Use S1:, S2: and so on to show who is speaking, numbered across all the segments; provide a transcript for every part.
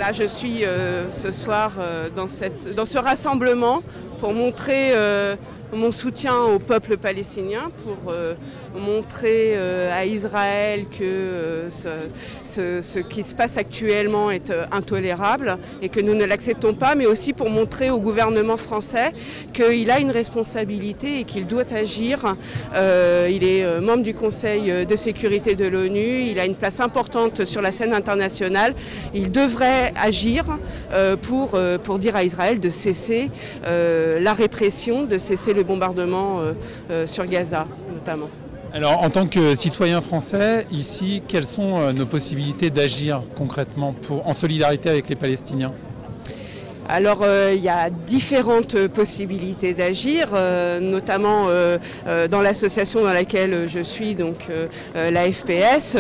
S1: Là, je suis ce soir dans ce rassemblement pour montrer mon soutien au peuple palestinien, pour montrer à Israël que ce qui se passe actuellement est intolérable et que nous ne l'acceptons pas, mais aussi pour montrer au gouvernement français qu'il a une responsabilité et qu'il doit agir. Il est membre du Conseil de sécurité de l'ONU, il a une place importante sur la scène internationale. Il devrait agir pour dire à Israël de cesser la répression, de cesser le bombardement sur Gaza notamment.
S2: Alors, en tant que citoyen français, ici, quelles sont nos possibilités d'agir concrètement en solidarité avec les Palestiniens ?
S1: Alors, il y a différentes possibilités d'agir, notamment dans l'association dans laquelle je suis, donc la FPS.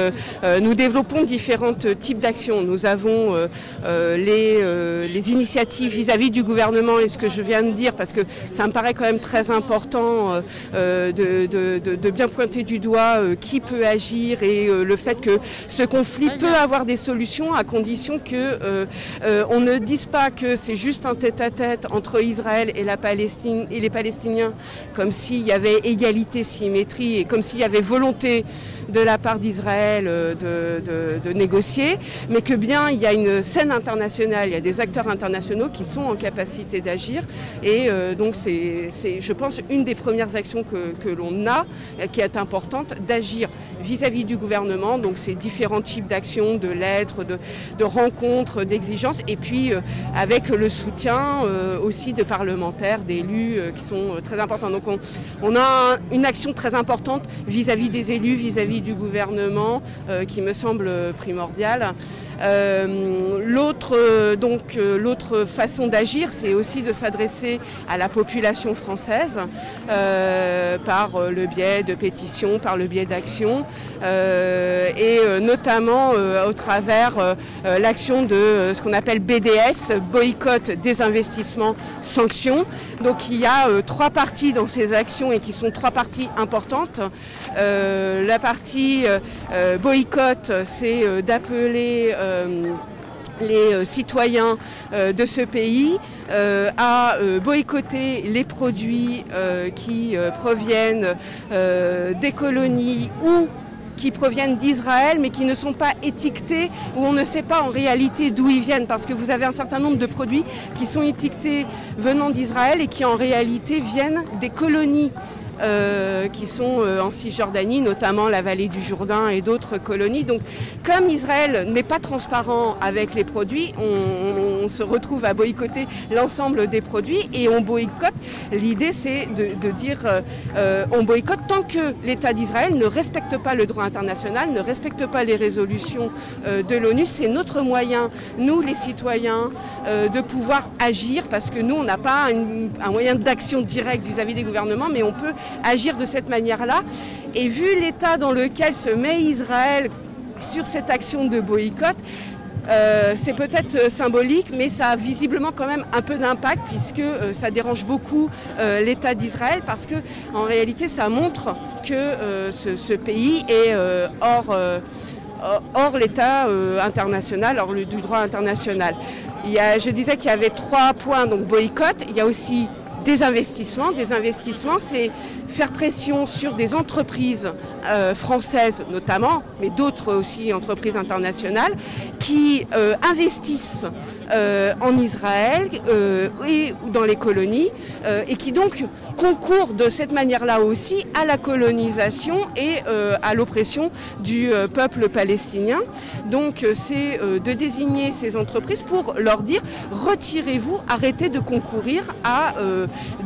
S1: Nous développons différents types d'actions. Nous avons les initiatives vis-à-vis du gouvernement et ce que je viens de dire, parce que ça me paraît quand même très important de bien pointer du doigt qui peut agir et le fait que ce conflit peut avoir des solutions à condition que on ne dise pas que c'est juste un tête-à-tête entre Israël et la Palestine et les Palestiniens, comme s'il y avait égalité, symétrie et comme s'il y avait volonté de la part d'Israël de négocier, mais que bien il y a une scène internationale, il y a des acteurs internationaux qui sont en capacité d'agir et donc c'est je pense une des premières actions que l'on a, qui est importante, d'agir vis-à-vis du gouvernement, donc ces différents types d'actions, de lettres, de rencontres, d'exigences, et puis avec le soutien aussi de parlementaires, d'élus qui sont très importants. Donc on a une action très importante vis-à-vis des élus, vis-à-vis du gouvernement qui me semble primordiale. L'autre façon d'agir, c'est aussi de s'adresser à la population française par le biais de pétitions, par le biais d'actions et notamment au travers l'action de ce qu'on appelle BDS, boycott, désinvestissement, sanctions. Donc il y a trois parties dans ces actions et qui sont trois parties importantes. La partie boycott, c'est d'appeler les citoyens de ce pays à boycotter les produits qui proviennent des colonies ou qui proviennent d'Israël mais qui ne sont pas étiquetés, où on ne sait pas en réalité d'où ils viennent, parce que vous avez un certain nombre de produits qui sont étiquetés venant d'Israël et qui en réalité viennent des colonies qui sont en Cisjordanie, notamment la vallée du Jourdain et d'autres colonies. Donc comme Israël n'est pas transparent avec les produits, on se retrouve à boycotter l'ensemble des produits et on boycotte. L'idée c'est de dire on boycotte tant que l'État d'Israël ne respecte pas le droit international, ne respecte pas les résolutions de l'ONU. C'est notre moyen, nous les citoyens, de pouvoir agir, parce que nous on n'a pas un moyen d'action direct vis-à-vis des gouvernements, mais on peut agir de cette manière-là. Et vu l'état dans lequel se met Israël sur cette action de boycott, c'est peut-être symbolique, mais ça a visiblement quand même un peu d'impact, puisque ça dérange beaucoup l'État d'Israël, parce que en réalité ça montre que ce pays est hors l'état international, hors du droit international. Je disais qu'il y avait trois points, donc boycott, il y a aussi des investissements. Des investissements, c'est faire pression sur des entreprises françaises notamment, mais d'autres aussi entreprises internationales, qui investissent en Israël et dans les colonies et qui donc concourent de cette manière-là aussi à la colonisation et à l'oppression du peuple palestinien. Donc c'est de désigner ces entreprises pour leur dire retirez-vous, arrêtez de concourir à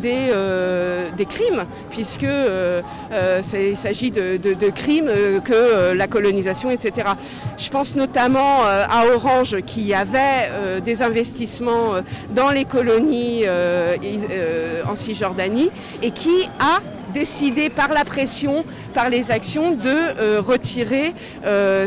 S1: des crimes, puisque il s'agit de crimes que la colonisation, etc. Je pense notamment à Orange, qui avait des investissements dans les colonies en Cisjordanie et qui a décidé par la pression, par les actions, de retirer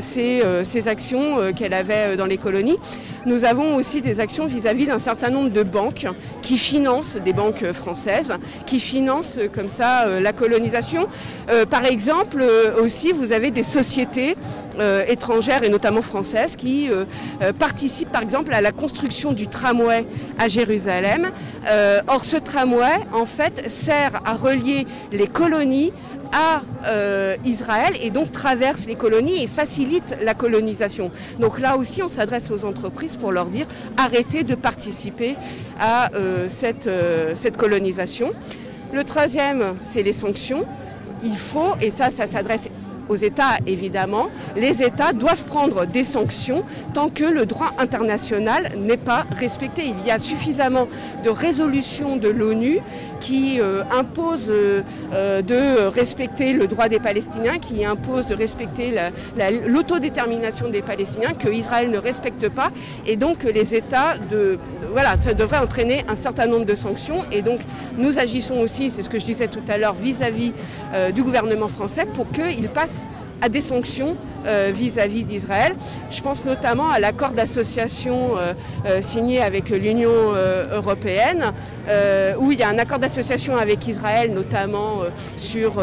S1: ces actions qu'elle avait dans les colonies. Nous avons aussi des actions vis-à-vis d'un certain nombre de banques qui financent, des banques françaises, qui financent comme ça la colonisation. Par exemple, aussi, vous avez des sociétés étrangères et notamment françaises qui participent par exemple à la construction du tramway à Jérusalem. Or ce tramway en fait sert à relier les colonies à Israël et donc traverse les colonies et facilite la colonisation. Donc là aussi on s'adresse aux entreprises pour leur dire arrêtez de participer à cette colonisation. Le troisième, c'est les sanctions. Il faut, et ça s'adresse aux États évidemment, les États doivent prendre des sanctions tant que le droit international n'est pas respecté. Il y a suffisamment de résolutions de l'ONU qui imposent de respecter le droit des Palestiniens, qui imposent de respecter l'autodétermination des Palestiniens, que Israël ne respecte pas, et donc les États, ça devrait entraîner un certain nombre de sanctions, et donc nous agissons aussi, c'est ce que je disais tout à l'heure, vis-à-vis du gouvernement français pour qu'il passe à des sanctions vis-à-vis d'Israël. Je pense notamment à l'accord d'association signé avec l'Union européenne, où il y a un accord d'association avec Israël, notamment sur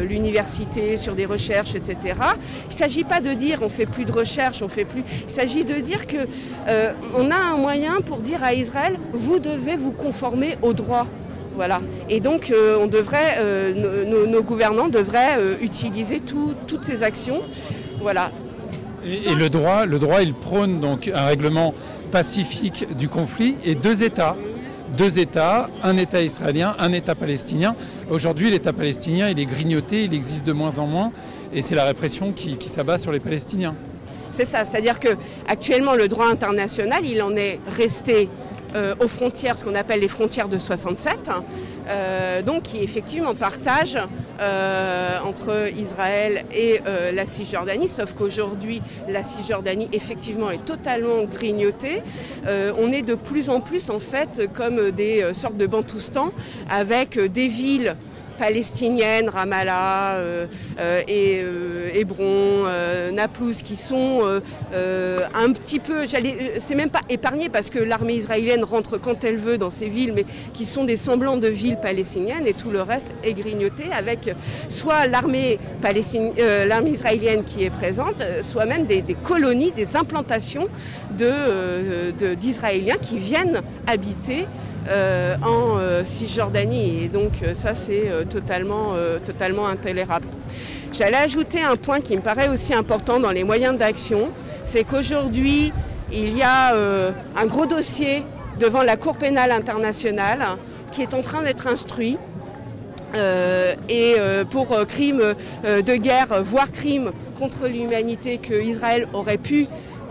S1: l'université, sur des recherches, etc. Il ne s'agit pas de dire on fait plus de recherche, on fait plus. Il s'agit de dire que on a un moyen pour dire à Israël vous devez vous conformer au droit. Voilà. Et donc on devrait, nos gouvernants devraient utiliser toutes ces actions. Voilà.
S2: Et le droit, il prône donc un règlement pacifique du conflit et deux États, un État israélien, un État palestinien. Aujourd'hui, l'État palestinien, il est grignoté, il existe de moins en moins, et c'est la répression qui s'abat sur les Palestiniens.
S1: C'est ça, c'est-à-dire qu'actuellement, le droit international, il en est resté aux frontières, ce qu'on appelle les frontières de 67, donc qui effectivement partagent entre Israël et la Cisjordanie, sauf qu'aujourd'hui la Cisjordanie effectivement est totalement grignotée. On est de plus en plus en fait comme des sortes de Bantoustans avec des villes palestiniennes, Ramallah, Hébron, Naplouse, qui sont un petit peu, c'est même pas épargné parce que l'armée israélienne rentre quand elle veut dans ces villes, mais qui sont des semblants de villes palestiniennes, et tout le reste est grignoté avec soit l'armée israélienne qui est présente, soit même des colonies, des implantations d'Israéliens qui viennent habiter en Cisjordanie, et donc ça c'est totalement intolérable. J'allais ajouter un point qui me paraît aussi important dans les moyens d'action, c'est qu'aujourd'hui il y a un gros dossier devant la Cour pénale internationale qui est en train d'être instruit pour crimes de guerre, voire crimes contre l'humanité que Israël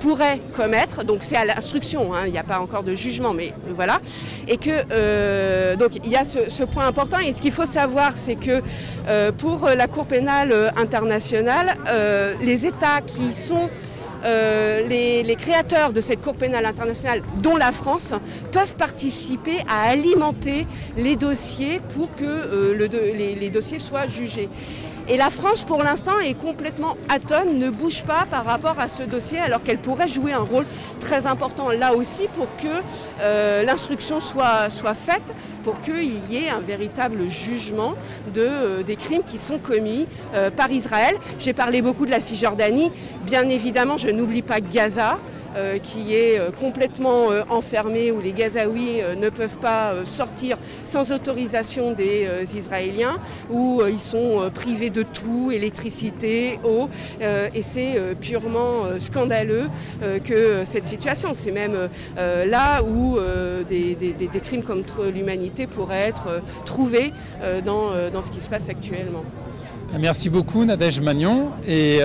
S1: pourrait commettre, donc c'est à l'instruction, il n'y a pas encore de jugement, mais voilà, et que donc il y a ce point important, et ce qu'il faut savoir, c'est que pour la Cour pénale internationale, les États qui sont les créateurs de cette Cour pénale internationale, dont la France, peuvent participer à alimenter les dossiers pour que les dossiers soient jugés. Et la France, pour l'instant, est complètement atone, ne bouge pas par rapport à ce dossier, alors qu'elle pourrait jouer un rôle très important là aussi pour que l'instruction soit faite, pour qu'il y ait un véritable jugement des crimes qui sont commis par Israël. J'ai parlé beaucoup de la Cisjordanie. Bien évidemment, je n'oublie pas Gaza, qui est complètement enfermé, où les Gazaouis ne peuvent pas sortir sans autorisation des Israéliens, où ils sont privés de tout, électricité, eau, et c'est purement scandaleux que cette situation. C'est même là où des crimes contre l'humanité pourraient être trouvés dans ce qui se passe actuellement.
S2: Merci beaucoup Nadège Magnon, et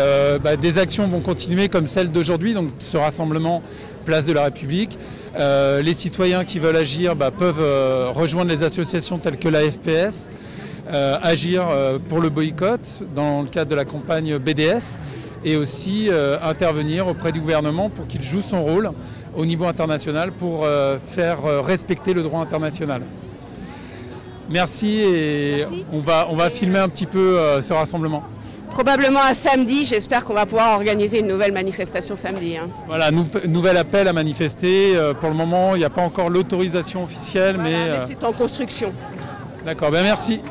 S2: des actions vont continuer comme celle d'aujourd'hui, donc ce rassemblement Place de la République. Les citoyens qui veulent agir peuvent rejoindre les associations telles que la FPS, agir pour le boycott dans le cadre de la campagne BDS, et aussi intervenir auprès du gouvernement pour qu'il joue son rôle au niveau international pour faire respecter le droit international. Merci et
S1: Merci.
S2: on va filmer un petit peu ce rassemblement.
S1: Probablement un samedi, j'espère qu'on va pouvoir organiser une nouvelle manifestation samedi. Hein.
S2: Voilà, nouvel appel à manifester. Pour le moment, il n'y a pas encore l'autorisation officielle,
S1: Voilà,
S2: mais
S1: c'est en construction.
S2: D'accord, ben merci.